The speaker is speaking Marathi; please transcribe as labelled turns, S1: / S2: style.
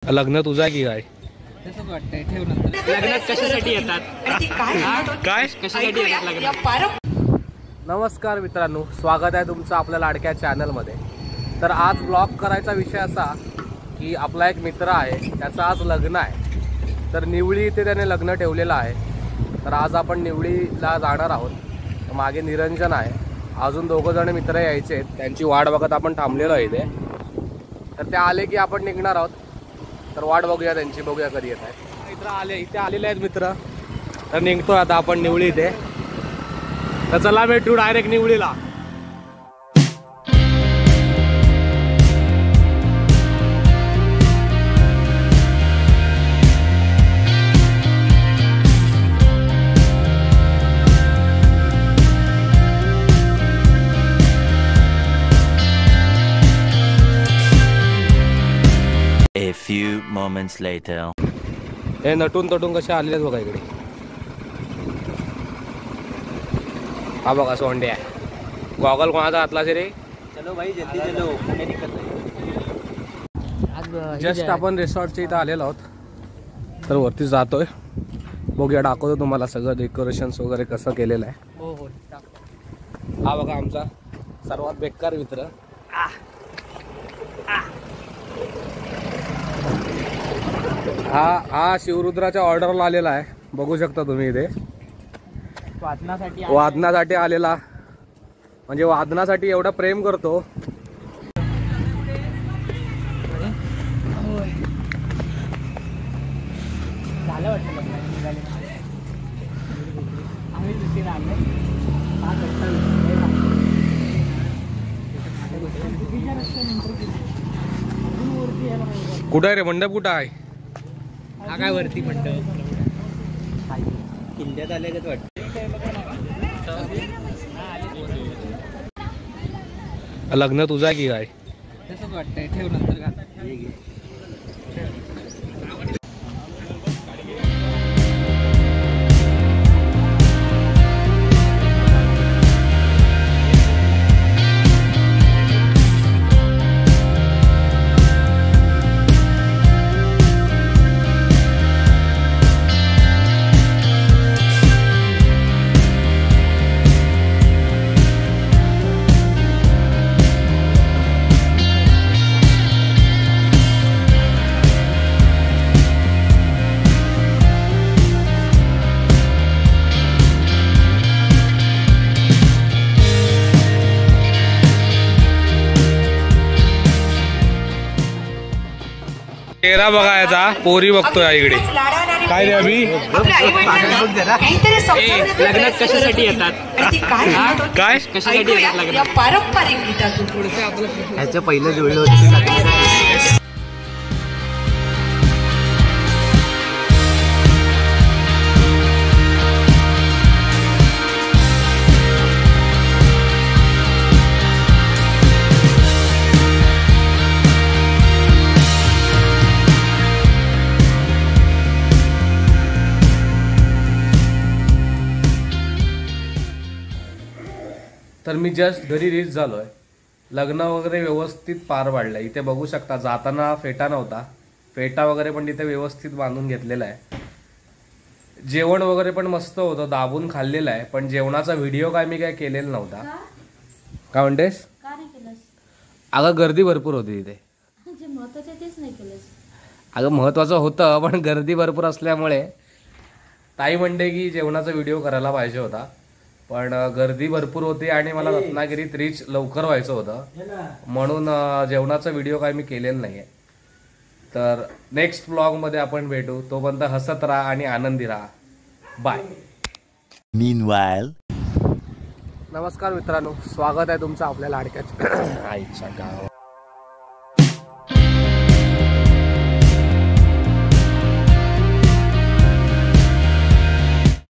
S1: लग्न तुझा की काय?
S2: तसंच वाटतंय. ठेव नंतर. लग्नात कशासाठी येतात?
S1: काय
S2: कशासाठी येतात लग्नात?
S1: नमस्कार मित्रांनो, स्वागत आहे तुमचं आपल्या लाडक्या चॅनलमध्ये. तर आज ब्लॉग करायचा विषय असा की आपला एक मित्र आहे, त्याचं आज लग्न आहे. तर निवळी इथे त्याने लग्न ठेवलेलं आहे. तर आज आपण निवळीला जाणार आहोत. मागे निरंजन आहे, अजून दोघं जण मित्र यायचे आहेत. त्यांची वाट बघत आपण थांबलेलो आहे इथे. तर ते आले की आपण निघणार आहोत. तर वाट बघूया त्यांची, बघूया कधी येत आहेत. मित्र आले, इथे आलेले आहेत मित्र. तर निघतो आता आपण निवळी इथे. तर चला भेटू direct निवळीला.
S3: A few moments later.
S1: हे नटून तटून कसे आलेले आहेत बघा इकडे. हा बघा सोंडे आहे. गॉगल कोणाचा घातला रे?
S2: चलो भाई जल्दी चलो.
S1: जस्ट आपण रिसॉर्टच्या इथं आलेलो आहोत. तर वरती जातोय, बघूया, दाखवतो तुम्हाला सगळं डेकोरेशन्स वगैरे कसं केलेलं आहे.
S2: हो हो.
S1: हा बघा आमचा सर्वात बेकार मित्र. हा शिवरुद्राच्या ऑर्डरला आलेला आहे, बघू शकता तुम्ही इथे. वादनासाठी आलेला, म्हणजे वादनासाठी एवढं प्रेम करतो.
S2: झालं वाटतं
S1: कुठं आहे रे मंडप? कुठं आहे
S2: हा? काय वरती मंडप किल्ल्यात आले का वाटतं.
S1: लग्न तुझा की काय?
S2: तसंच वाटतंय. ठेव नंतर घाल.
S1: चेहरा बघायचा, पोरी बघतोय इकडे. काय रे अभि?
S2: लग्नात कशासाठी येतात?
S1: काय
S2: कशासाठी येतात लग्नात?
S4: पारंपरिक गीतातून
S2: ह्याचं पहिलं जुळलं होतं.
S1: तर मी जस्ट घरी रीच झालोय. लग्न वगैरे व्यवस्थित पार पाडलं. इथे बघू शकता, जाताना फेटा नव्हता. फेटा वगैरे पण तिथे व्यवस्थित बांधून घेतलेला आहे. जेवण वगैरे पण मस्त होतं, दाबून खाल्लेलं आहे. पण जेवणाचा व्हिडिओ काय मी काय केलेला नव्हता. काय म्हणतेस? अगं गर्दी भरपूर होती तिथे. अगं महत्वाचं होतं, पण गर्दी भरपूर असल्यामुळे ताई म्हणते की जेवणाचा व्हिडिओ करायला पाहिजे होता. पण गर्दी भरपूर होती आणि मला रत्नागिरीत रीच लवकर व्हायचं होतं, म्हणून जेवणाचा व्हिडिओ काय मी केलेला नाहीये. तर नेक्स्ट व्लॉगमध्ये आपण भेटू. तोपर्यंत हसत राहा आणि आनंदी राहा. बाय.
S3: Meanwhile.
S1: नमस्कार मित्रांनो, स्वागत आहे तुमचं आपल्या लाडक्या आईच्या गावात.